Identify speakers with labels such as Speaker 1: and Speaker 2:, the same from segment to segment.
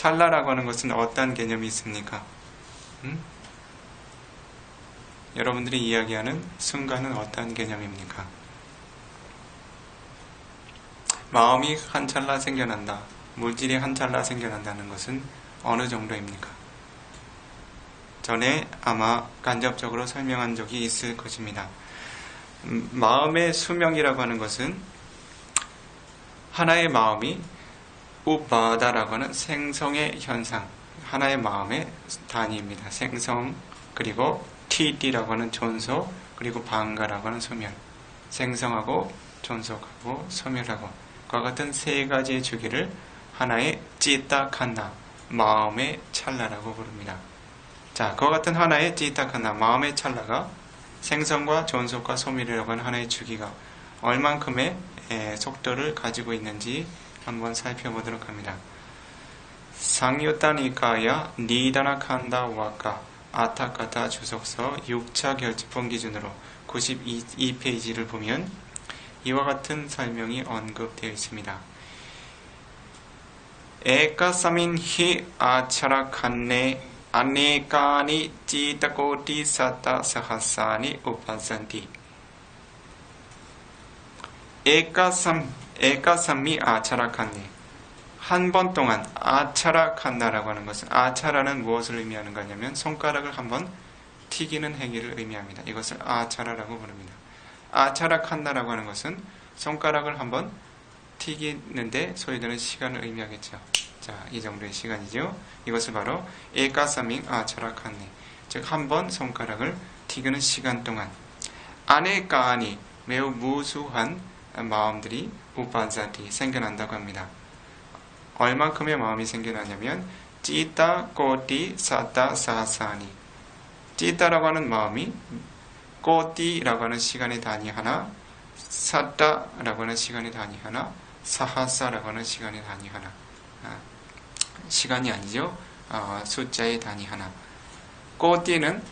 Speaker 1: 찰나라고 하는 것은 어떤 개념이 있습니까? 여러분들이 이야기하는 순간은 어떤 개념입니까? 마음이 한 찰나 생겨난다. 물질이 한 찰나 생겨난다는 것은 어느 정도입니까? 전에 아마 간접적으로 설명한 적이 있을 것입니다. 마음의 수명이라고 하는 것은 하나의 마음이 우빠다라고 하는 생성의 현상, 하나의 마음의 단위입니다. 생성, 그리고 티띠라고 하는 존속, 그리고 방가라고 하는 소멸. 생성하고 존속하고 소멸하고 그와 같은 세 가지의 주기를 하나의 찌따칸나, 마음의 찰나라고 부릅니다. 자, 그와 같은 하나의 찌따칸나, 마음의 찰나가 생성과 존속과 소멸이라고 하는 하나의 주기가 얼만큼의 속도를 가지고 있는지 한번 살펴보도록 합니다. 상유타니카야 니다나칸다 와카 아타카타 주석서 6차 결집본 기준으로 92페이지를 보면 이와 같은 설명이 언급되어 있습니다. 에카사민 히 아차라칸네 아네카니 찌타코티 사타 사하사니 우파산티 에카삼미 아차라칸네 한 번 동안 아차라칸다라고 하는 것은 아차라는 무엇을 의미하는 거냐면 손가락을 한번 튀기는 행위를 의미합니다. 이것을 아차라라고 부릅니다. 아차라칸다라고 하는 것은 손가락을 한번 튀기는데 소요되는 시간을 의미하겠죠. 자, 이 정도의 시간이죠. 이것을 바로 에카사밍 아차라칸네, 즉 한 번 손가락을 튀기는 시간 동안 아네까니 매우 무수한 마음들이 우파자티 생겨난다고 합니다. 얼만큼의 마음이 생겨나냐면 찌따 꼬띠 사따 사하사니, 찌따라고 하는 마음이 꼬띠라고 하는 시간의 단위 하나, 사따라고 하는 시간의 단위 하나, 사하사라고 하는 시간의 단위 하나. 시간이 아니죠. 숫자의 단위 하나. 꼬띠는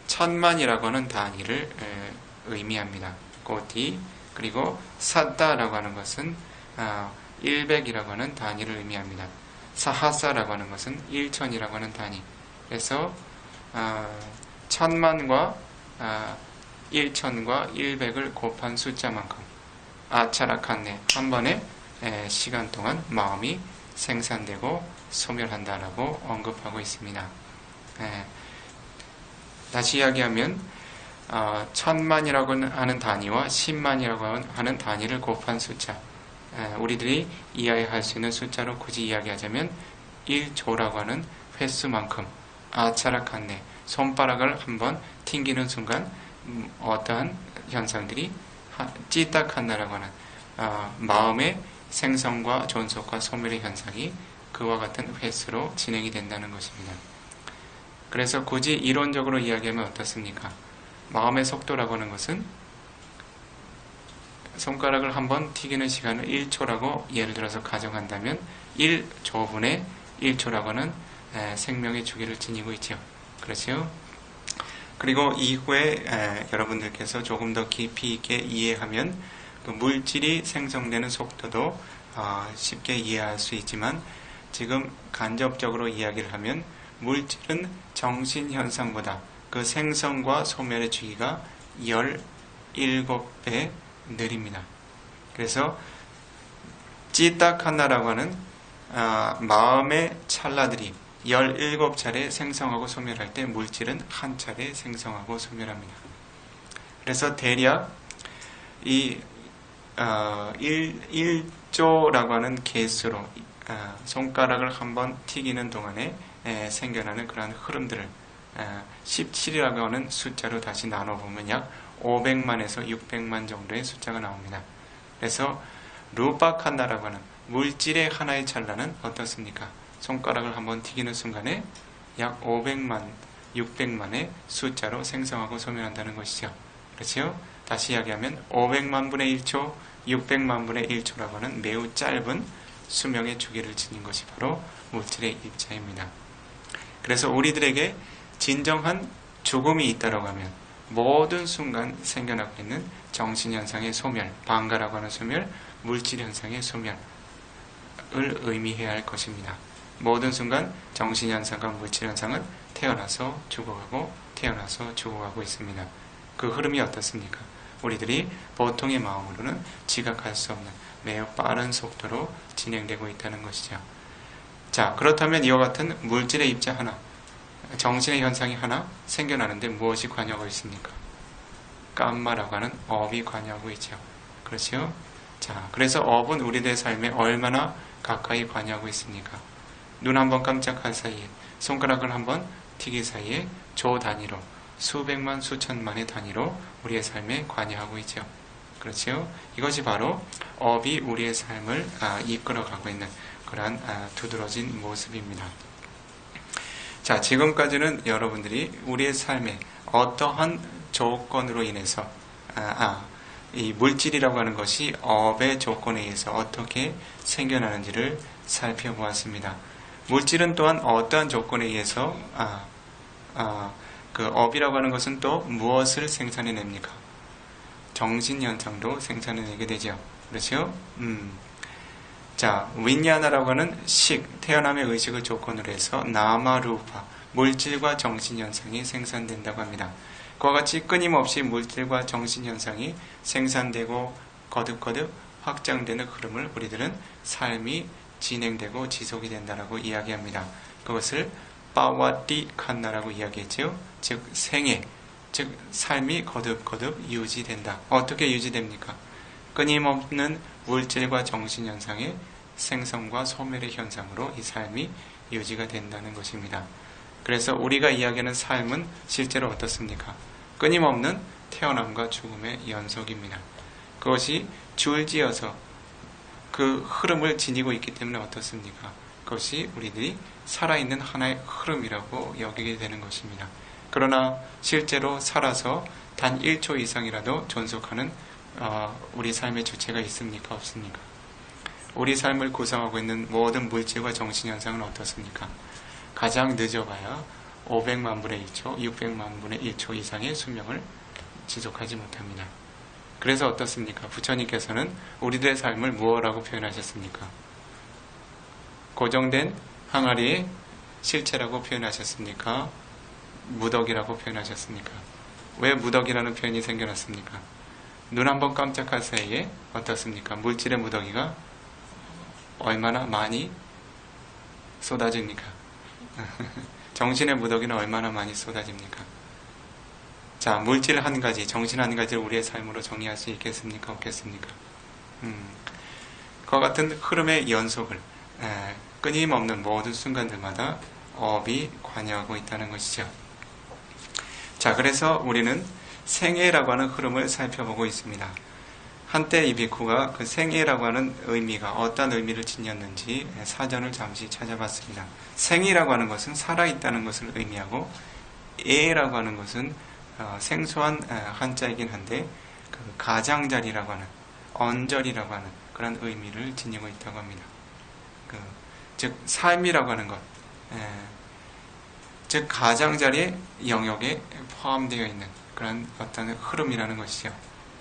Speaker 1: 천만이라고 하는 단위를 의미합니다. 꼬띠. 그리고 사따라고 하는 것은 100이라고 하는 단위를 의미합니다. 사하사라고 하는 것은 1000이라고 하는 단위. 그래서 천만과 1000과 100을 곱한 숫자만큼 아차라칸네, 한 번에 시간 동안 마음이 생산되고 소멸한다라고 언급하고 있습니다. 다시 이야기하면 천만이라고 하는 단위와 10만이라고 하는 단위를 곱한 숫자, 우리들이 이해할 수 있는 숫자로 굳이 이야기하자면 1조라고 하는 횟수만큼 아차라칸네, 손바닥을 한번 튕기는 순간 어떠한 현상들이 찌따칸나라고 하는 마음의 생성과 존속과 소멸의 현상이 그와 같은 횟수로 진행이 된다는 것입니다. 그래서 굳이 이론적으로 이야기하면 어떻습니까? 마음의 속도라고 하는 것은 손가락을 한번 튀기는 시간을 1초라고 예를 들어서 가정한다면 1조분의 1초라고 하는 생명의 주기를 지니고 있죠. 그렇죠? 그리고 이후에 여러분들께서 조금 더 깊이 있게 이해하면 그 물질이 생성되는 속도도 쉽게 이해할 수 있지만 지금 간접적으로 이야기를 하면 물질은 정신현상보다 그 생성과 소멸의 주기가 17배 느립니다. 그래서 찌따칸나라고 하는 마음의 찰나들이 17차례 생성하고 소멸할 때 물질은 한 차례 생성하고 소멸합니다. 그래서 대략 이 1조라고 하는 개수로 손가락을 한번 튀기는 동안에 생겨나는 그러한 흐름들을 17이라고 하는 숫자로 다시 나눠보면 약 500만에서 600만 정도의 숫자가 나옵니다. 그래서 루파칸나라고 하는 물질의 하나의 찰나는 어떻습니까? 손가락을 한번 튀기는 순간에 약 500만, 600만의 숫자로 생성하고 소멸한다는 것이죠. 그렇죠? 다시 이야기하면 500만 분의 1초, 600만 분의 1초라고 하는 매우 짧은 수명의 주기를 지닌 것이 바로 물질의 입자입니다. 그래서 우리들에게 진정한 죽음이 있다고 하면 모든 순간 생겨나고 있는 정신현상의 소멸, 방가라고 하는 소멸, 물질현상의 소멸을 의미해야 할 것입니다. 모든 순간 정신현상과 물질현상은 태어나서 죽어가고 태어나서 죽어가고 있습니다. 그 흐름이 어떻습니까? 우리들이 보통의 마음으로는 지각할 수 없는 매우 빠른 속도로 진행되고 있다는 것이죠. 자, 그렇다면 이와 같은 물질의 입자 하나, 정신의 현상이 하나 생겨나는데 무엇이 관여하고 있습니까? 깜마라고 하는 업이 관여하고 있죠. 그렇죠? 자, 그래서 업은 우리들의 삶에 얼마나 가까이 관여하고 있습니까? 눈 한번 깜짝할 사이에, 손가락을 한번 튀기 사이에 조 단위로, 수백만 수천만의 단위로 우리의 삶에 관여하고 있죠. 그렇죠? 이것이 바로 업이 우리의 삶을 이끌어가고 있는 그러한 두드러진 모습입니다. 자, 지금까지는 여러분들이 우리의 삶에 어떠한 조건으로 인해서 이 물질이라고 하는 것이 업의 조건에 의해서 어떻게 생겨나는지를 살펴보았습니다. 물질은 또한 어떠한 조건에 의해서 그 업이라고 하는 것은 또 무엇을 생산해냅니까? 정신현상도 생산해내게 되죠. 그렇죠? 자, 윈야나라고 하는 태어남의 의식을 조건으로 해서 나마루파, 물질과 정신현상이 생산된다고 합니다. 그와 같이 끊임없이 물질과 정신현상이 생산되고 거듭거듭 확장되는 흐름을 우리들은 삶이 진행되고 지속이 된다라고 이야기합니다. 그것을 빠와띠 칸나라고 이야기했죠. 즉 생애, 즉 삶이 거듭거듭 유지된다. 어떻게 유지됩니까? 끊임없는 물질과 정신현상의 생성과 소멸의 현상으로 이 삶이 유지가 된다는 것입니다. 그래서 우리가 이야기하는 삶은 실제로 어떻습니까? 끊임없는 태어남과 죽음의 연속입니다. 그것이 줄지어서 그 흐름을 지니고 있기 때문에 어떻습니까? 그것이 우리들이 살아있는 하나의 흐름이라고 여기게 되는 것입니다. 그러나 실제로 살아서 단 1초 이상이라도 존속하는 우리 삶의 주체가 있습니까? 없습니까? 우리 삶을 구성하고 있는 모든 물질과 정신현상은 어떻습니까? 가장 늦어봐야 500만 분의 1초, 600만 분의 1초 이상의 수명을 지속하지 못합니다. 그래서 어떻습니까? 부처님께서는 우리들의 삶을 무엇이라고 표현하셨습니까? 고정된 항아리의 실체라고 표현하셨습니까? 무덕이라고 표현하셨습니까? 왜 무덕이라는 표현이 생겨났습니까? 눈 한번 깜짝할 사이에 어떻습니까? 물질의 무더기가 얼마나 많이 쏟아집니까? 정신의 무더기는 얼마나 많이 쏟아집니까? 자, 물질 한 가지, 정신 한 가지를 우리의 삶으로 정리할 수 있겠습니까? 없겠습니까? 그와 같은 흐름의 연속을 끊임없는 모든 순간들마다 업이 관여하고 있다는 것이죠. 자, 그래서 우리는 생애라고 하는 흐름을 살펴보고 있습니다. 한때 이 비쿠가 그 생애라고 하는 의미가 어떤 의미를 지녔는지 사전을 잠시 찾아봤습니다. 생이라고 하는 것은 살아있다는 것을 의미하고 애라고 하는 것은 생소한 한자이긴 한데 그 가장자리라고 하는 언저리라고 하는 그런 의미를 지니고 있다고 합니다. 즉 삶이라고 하는 것, 즉 가장자리의 영역에 포함되어 있는 그런 어떤 흐름이라는 것이죠.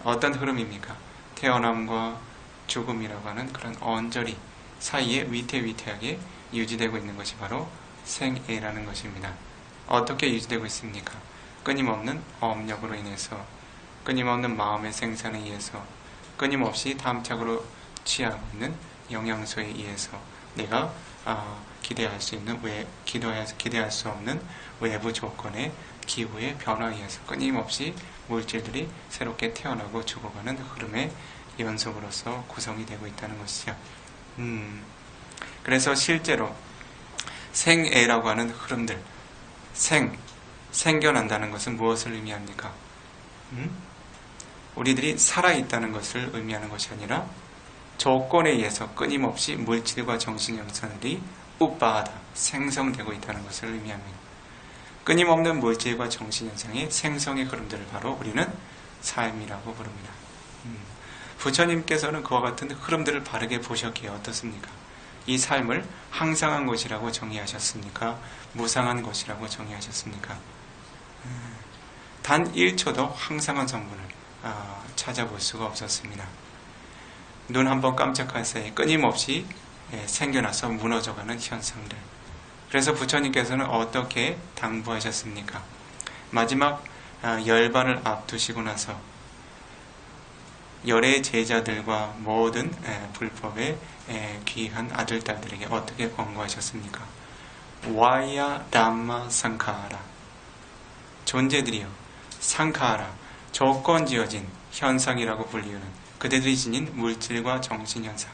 Speaker 1: 어떤 흐름입니까? 태어남과 죽음이라고 하는 그런 언저리 사이에 위태위태하게 유지되고 있는 것이 바로 생애라는 것입니다. 어떻게 유지되고 있습니까? 끊임없는 업력으로 인해서, 끊임없는 마음의 생산에 의해서, 끊임없이 담착으로 취하고 있는 영양소에 의해서 내가 기대할 수 있는 기대할 수 없는 외부 조건의 기후의 변화에 의해서 끊임없이 물질들이 새롭게 태어나고 죽어가는 흐름의 연속으로서 구성이 되고 있다는 것이죠. 그래서 실제로 생애라고 하는 흐름들, 생겨난다는 것은 무엇을 의미합니까? 우리들이 살아있다는 것을 의미하는 것이 아니라 조건에 의해서 끊임없이 물질과 정신현상들이 우빠하다, 생성되고 있다는 것을 의미합니다. 끊임없는 물질과 정신현상의 생성의 흐름들을 바로 우리는 삶이라고 부릅니다. 부처님께서는 그와 같은 흐름들을 바르게 보셨기에 어떻습니까? 이 삶을 항상한 것이라고 정의하셨습니까? 무상한 것이라고 정의하셨습니까? 단 1초도 항상한 성분을 찾아볼 수가 없었습니다. 눈 한번 깜짝할 사이에 끊임없이 생겨나서 무너져가는 현상들. 그래서 부처님께서는 어떻게 당부하셨습니까? 마지막 열반을 앞두시고 나서 열의 제자들과 모든 불법에 귀한 아들, 딸들에게 어떻게 권고하셨습니까? 와야 담마 상카하라. 존재들이요, 상카하라. 조건 지어진 현상이라고 불리우는 그대들이 지닌 물질과 정신 현상,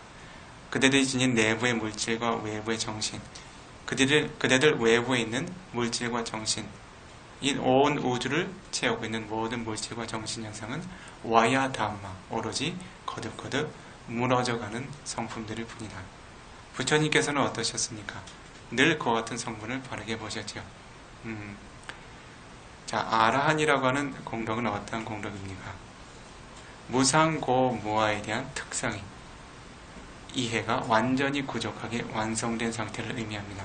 Speaker 1: 그대들이 지닌 내부의 물질과 외부의 정신, 그대들 외부에 있는 물질과 정신, 이 온 우주를 채우고 있는 모든 물질과 정신 현상은 와야 담마, 오로지 거듭거듭 무너져가는 성품들일 뿐이다. 부처님께서는 어떠셨습니까? 늘 그와 같은 성분을 바르게 보셨죠. 자, 아라한이라고 하는 공덕은 어떠한 공덕입니까? 무상고무아에 대한 특성이 이해가 완전히 부족하게 완성된 상태를 의미합니다.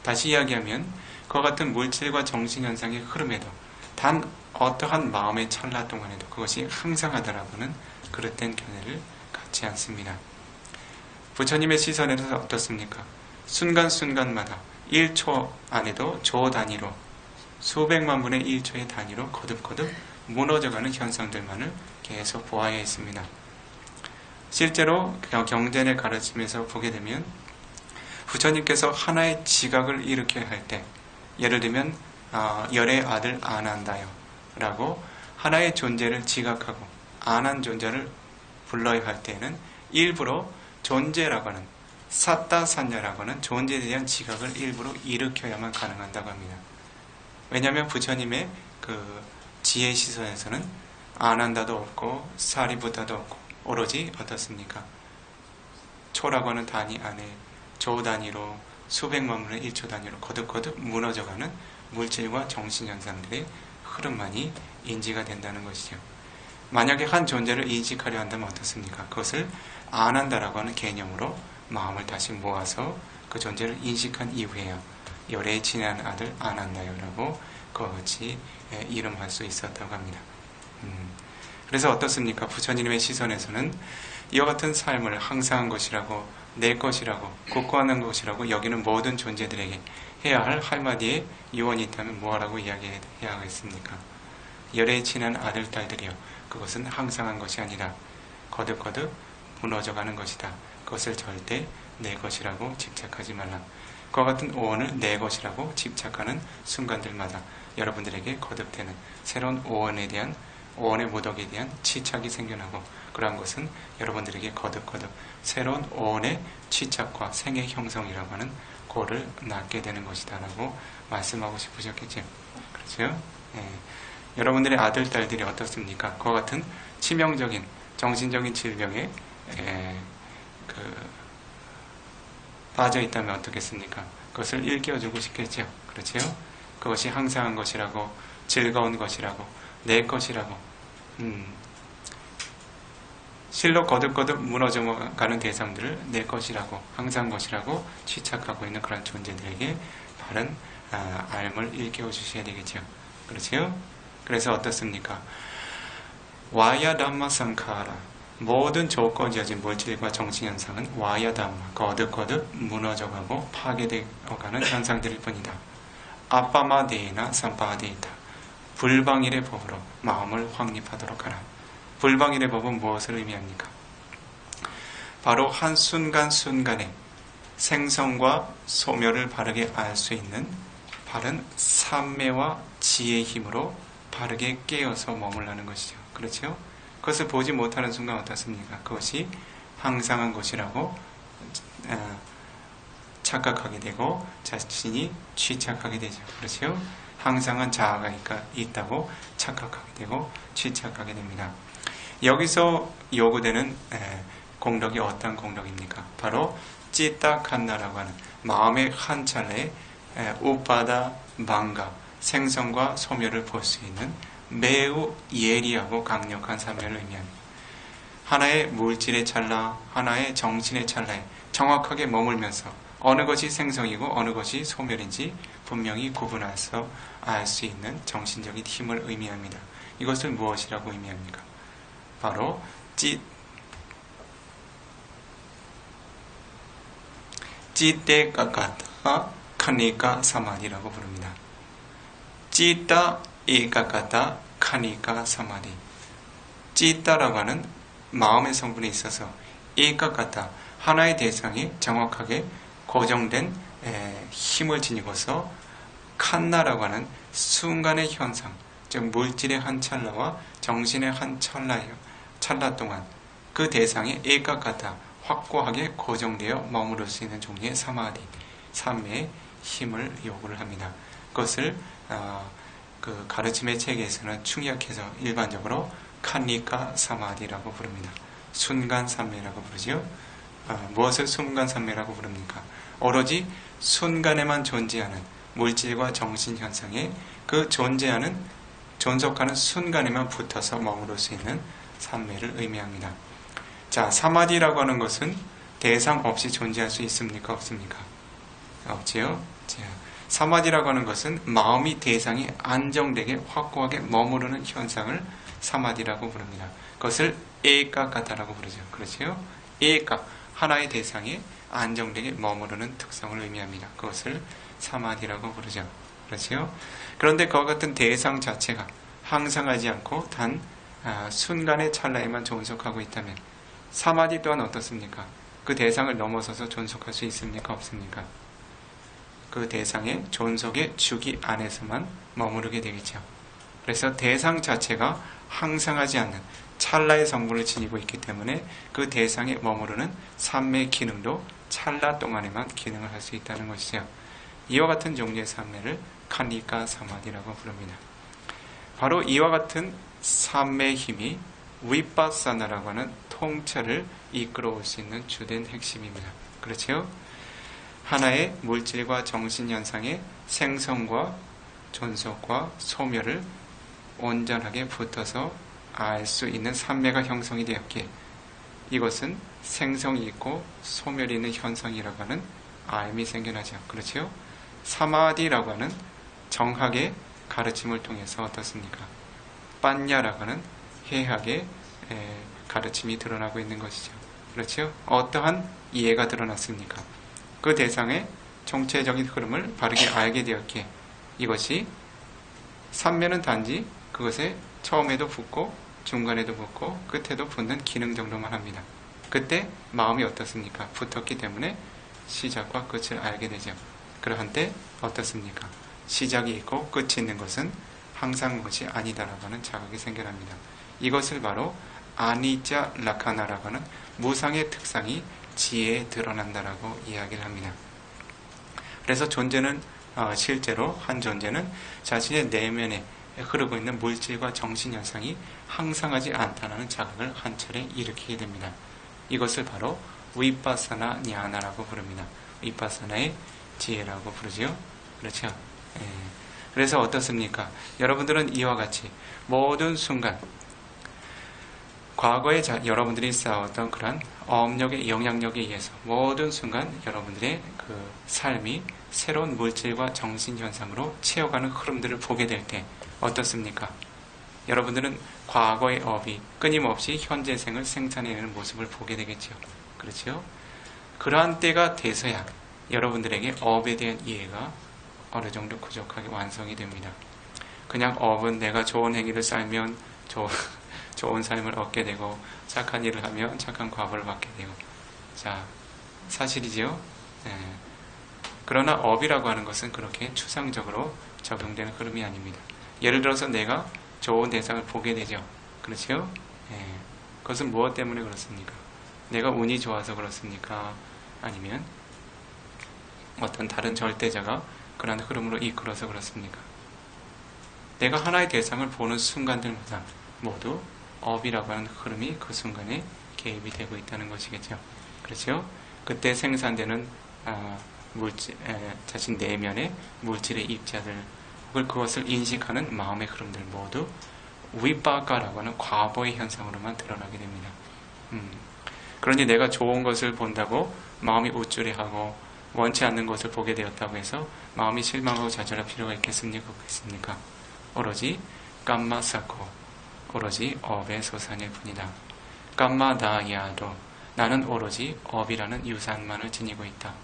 Speaker 1: 다시 이야기하면 그와 같은 물질과 정신현상의 흐름에도 단 어떠한 마음의 찰나 동안에도 그것이 항상하다라고는 그릇된 견해를 갖지 않습니다. 부처님의 시선에서 어떻습니까? 순간순간마다 1초 안에도 조 단위로 수백만 분의 1초의 단위로 거듭거듭 무너져가는 현상들만을 계속 보아야 했습니다. 실제로 경전의 가르침에서 보게 되면 부처님께서 하나의 지각을 일으켜야 할 때, 예를 들면 열의 아들 안한다요 라고 하나의 존재를 지각하고 안한 존재를 불러야 할 때에는 일부러 존재라고 하는 사따산야라고 하는 존재에 대한 지각을 일부러 일으켜야만 가능한다고 합니다. 왜냐하면 부처님의 그 지혜 시선에서는 안한다도 없고 사리부타도 없고 오로지 어떻습니까? 초라고 하는 단위 안에 조 단위로 수백만 분의 1초 단위로 거듭거듭 무너져가는 물질과 정신현상들의 흐름만이 인지가 된다는 것이죠. 만약에 한 존재를 인식하려 한다면 어떻습니까? 그것을 안한다라고 하는 개념으로 마음을 다시 모아서 그 존재를 인식한 이후에야 열에 친한 아들 안한다요라고 그와 같이 이름할 수 있었다고 합니다. 그래서 어떻습니까? 부처님의 시선에서는 이와 같은 삶을 항상한 것이라고, 내 것이라고, 굳건한 것이라고 여기는 모든 존재들에게 해야 할 한마디의 유언이 있다면 뭐라고 이야기해야 하겠습니까? 열에 친한 아들, 딸들이여, 그것은 항상한 것이 아니라 거듭거듭 무너져가는 것이다. 그것을 절대 내 것이라고 집착하지 말라. 그와 같은 오언을 내 것이라고 집착하는 순간들마다 여러분들에게 거듭되는 새로운 오언의 모덕에 대한 치착이 생겨나고, 그러한 것은 여러분들에게 거듭거듭 새로운 오언의 치착과 생의 형성이라고 하는 고를 낳게 되는 것이다 라고 말씀하고 싶으셨겠죠. 그렇죠? 여러분들의 아들, 딸들이 어떻습니까? 그와 같은 치명적인 정신적인 질병에 빠져 있다면 어떻겠습니까? 그것을 일깨워주고 싶겠죠. 그렇죠? 그것이 항상한 것이라고, 즐거운 것이라고, 내 것이라고, 실로 거듭거듭 무너져가는 대상들을 내 것이라고, 항상 것이라고 취착하고 있는 그런 존재들에게 바른 알을 일깨워 주셔야 되겠죠. 그렇죠? 그래서 어떻습니까? 와야 담마 상카하라. 모든 조건지어진 물질과 정신현상은 와야 담마, 거듭거듭 무너져가고 파괴되어가는 현상들일 뿐이다. 아빠마데이나 삼파데이다. 불방일의 법으로 마음을 확립하도록 하라. 불방일의 법은 무엇을 의미합니까? 바로 한순간순간에 생성과 소멸을 바르게 알 수 있는 바른 삼매와 지혜의 힘으로 바르게 깨어서 머물라는 것이죠. 그렇죠? 그것을 보지 못하는 순간 어떻습니까? 그것이 항상한 것이라고 착각하게 되고 자신이 취착하게 되죠. 그렇죠? 항상한 자아가 있다고 착각하게 되고 취착하게 됩니다. 여기서 요구되는 공덕이 어떤 공덕입니까? 바로 찌따칸나라고 하는 마음의 한 찰나에 우빠다 방가, 생성과 소멸을 볼 수 있는 매우 예리하고 강력한 삼매를 의미합니다. 하나의 물질의 찰나, 하나의 정신의 찰나에 정확하게 머물면서 어느 것이 생성이고 어느 것이 소멸인지 분명히 구분해서 알 수 있는 정신적인 힘을 의미합니다. 이것을 무엇이라고 의미합니까? 바로 찌떼까까타 카니까 사마디라고 부릅니다. 찌따 에까까타 카니까 사마디. 찌따라고 하는 마음의 성분이 있어서 에까까타 하나의 대상이 정확하게 고정된 힘을 지니고서 칸나라고 하는 순간의 현상, 즉 물질의 한 찰나와 정신의 한 찰나 동안 그 대상이 에까까타 확고하게 고정되어 머무를 수 있는 종류의 사마디, 삼매의 힘을 요구를 합니다. 그것을 그 가르침의 체계에서는 충약해서 일반적으로 칸니까 사마디라고 부릅니다. 순간 삼매라고 부르지요. 무엇을 순간 삼매라고 부릅니까? 오로지 순간에만 존재하는 물질과 정신 현상에 그 존속하는 순간에만 붙어서 머무를 수 있는 삼매를 의미합니다. 자, 사마디라고 하는 것은 대상 없이 존재할 수 있습니까? 없습니까? 없지요? 자, 사마디라고 하는 것은 마음이 대상에 안정되게 확고하게 머무르는 현상을 사마디라고 부릅니다. 그것을 에까까타라고 부르죠. 그렇지요? 에까, 하나의 대상에 안정되게 머무르는 특성을 의미합니다. 그것을 사마디라고 부르죠. 그렇지요? 그런데 그와 같은 대상 자체가 항상하지 않고 단 순간의 찰나에만 존속하고 있다면 사마디 또한 어떻습니까? 그 대상을 넘어서서 존속할 수 있습니까? 없습니까? 그 대상의 존속의 주기 안에서만 머무르게 되겠죠. 그래서 대상 자체가 항상하지 않는 찰나의 성분을 지니고 있기 때문에 그 대상에 머무르는 삼매 기능도 찰나 동안에만 기능을 할 수 있다는 것이죠. 이와 같은 종류의 삼매를 카니까 사마디라고 부릅니다. 바로 이와 같은 삼매의 힘이 위파사나라고 하는 통찰을 이끌어올 수 있는 주된 핵심입니다. 그렇죠? 하나의 물질과 정신현상의 생성과 존속과 소멸을 온전하게 붙어서 알 수 있는 삼매가 형성이 되었기에 이것은 생성이 있고 소멸이 있는 현상이라고 하는 알미 생겨나죠. 그렇죠? 사마디라고 하는 정학의 가르침을 통해서 어떻습니까? 빠냐라고 하는 해학의 가르침이 드러나고 있는 것이죠. 그렇죠? 어떠한 이해가 드러났습니까? 그 대상의 정체적인 흐름을 바르게 알게 되었기에 이것이 삼매는 단지 그것에 처음에도 붙고 중간에도 붙고 끝에도 붙는 기능 정도만 합니다. 그때 마음이 어떻습니까? 붙었기 때문에 시작과 끝을 알게 되죠. 그러한 때 어떻습니까? 시작이 있고 끝이 있는 것은 항상 것이 아니다라고 하는 자각이 생겨납니다. 이것을 바로 아니자 라카나라고 하는 무상의 특성이 지혜에 드러난다라고 이야기를 합니다. 그래서 존재는 실제로 한 존재는 자신의 내면에 흐르고 있는 물질과 정신 현상이 항상하지 않다는 자각을 한 차례 일으키게 됩니다. 이것을 바로 위파사나 냐나라고 부릅니다. 위파사나의 지혜라고 부르지요. 그렇죠? 그래서 어떻습니까? 여러분들은 이와 같이 모든 순간 과거에 여러분들이 쌓았던 그런 업력의 영향력에 의해서 모든 순간 여러분들의 그 삶이 새로운 물질과 정신 현상으로 채워가는 흐름들을 보게 될 때 어떻습니까? 여러분들은 과거의 업이 끊임없이 현재 생을 생산해내는 모습을 보게 되겠죠. 그렇죠? 그러한 때가 돼서야 여러분들에게 업에 대한 이해가 어느 정도 부족하게 완성이 됩니다. 그냥 업은 내가 좋은 행위를 쌓으면 좋은 삶을 얻게 되고 착한 일을 하면 착한 과보를 받게 되고 자 사실이지요. 그러나 업이라고 하는 것은 그렇게 추상적으로 적용되는 흐름이 아닙니다. 예를 들어서 내가 좋은 대상을 보게 되죠. 그렇죠? 그것은 무엇 때문에 그렇습니까? 내가 운이 좋아서 그렇습니까? 아니면 어떤 다른 절대자가 그런 흐름으로 이끌어서 그렇습니까? 내가 하나의 대상을 보는 순간들마다 모두 업이라고 하는 흐름이 그 순간에 개입이 되고 있다는 것이겠죠. 그렇죠? 그때 생산되는 물질, 자신 내면의 물질의 입자들 혹은 그것을 인식하는 마음의 흐름들 모두 위빠가라고 하는 과보의 현상으로만 드러나게 됩니다. 그러니 내가 좋은 것을 본다고 마음이 우쭐해하고 원치 않는 것을 보게 되었다고 해서 마음이 실망하고 좌절할 필요가 있겠습니까? 없겠습니까? 오로지 깜마사코, 오로지 업의 소산일 뿐이다. 깜마다야도, 나는 오로지 업이라는 유산만을 지니고 있다.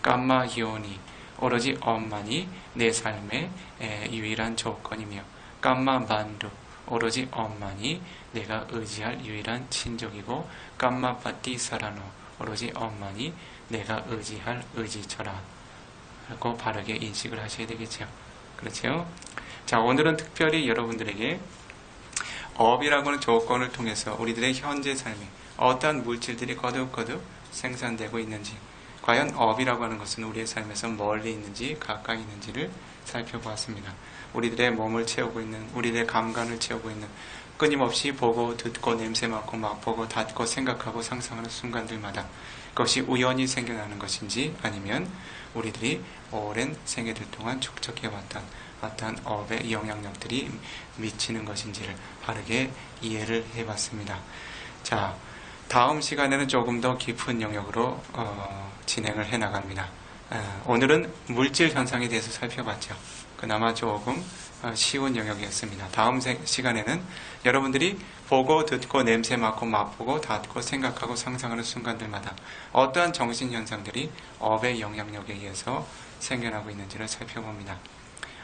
Speaker 1: 깜마히오니, 오로지 업만이 내 삶의 유일한 조건이며, 깜마반두, 오로지 업만이 내가 의지할 유일한 친족이고, 깜마파티사라노, 오로지 업만이 내가 의지할 의지처라. 라고 바르게 인식을 하셔야 되겠죠. 그렇죠? 자, 오늘은 특별히 여러분들에게 업이라고 하는 조건을 통해서 우리들의 현재 삶에 어떠한 물질들이 거듭거듭 생산되고 있는지, 과연 업이라고 하는 것은 우리의 삶에서 멀리 있는지 가까이 있는지를 살펴보았습니다. 우리들의 몸을 채우고 있는, 우리들의 감관을 채우고 있는, 끊임없이 보고 듣고 냄새 맡고 맛보고 닿고 생각하고 상상하는 순간들마다 그것이 우연히 생겨나는 것인지, 아니면 우리들이 오랜 생애들 동안 축적해왔던 어떠한 업의 영향력들이 미치는 것인지를 바르게 이해를 해봤습니다. 자, 다음 시간에는 조금 더 깊은 영역으로 진행을 해나갑니다. 오늘은 물질 현상에 대해서 살펴봤죠. 그나마 조금 쉬운 영역이었습니다. 다음 시간에는 여러분들이 보고 듣고 냄새 맡고 맛보고 닿고 생각하고 상상하는 순간들마다 어떠한 정신현상들이 업의 영향력에 의해서 생겨나고 있는지를 살펴봅니다.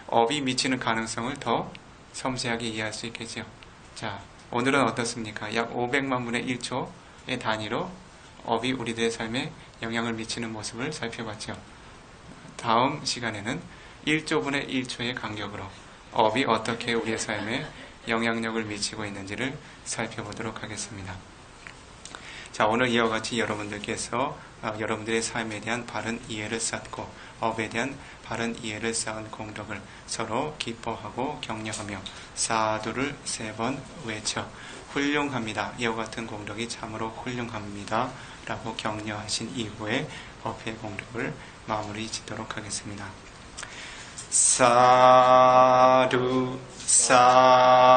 Speaker 1: 업이 미치는 가능성을 더 섬세하게 이해할 수 있겠죠. 자, 오늘은 어떻습니까? 약 500만 분의 1초의 단위로 업이 우리들의 삶에 영향을 미치는 모습을 살펴봤죠. 다음 시간에는 1조분의 1초의 간격으로 업이 어떻게 우리의 삶에 영향력을 미치고 있는지를 살펴보도록 하겠습니다. 자, 오늘 이와 같이 여러분들께서 여러분들의 삶에 대한 바른 이해를 쌓고 업에 대한 바른 이해를 쌓은 공덕을 서로 기뻐하고 격려하며 사두를 3번 외쳐 훌륭합니다. 이와 같은 공덕이 참으로 훌륭합니다. 라고 격려하신 이후에 법회 공덕을 마무리 짓도록 하겠습니다. 사두 사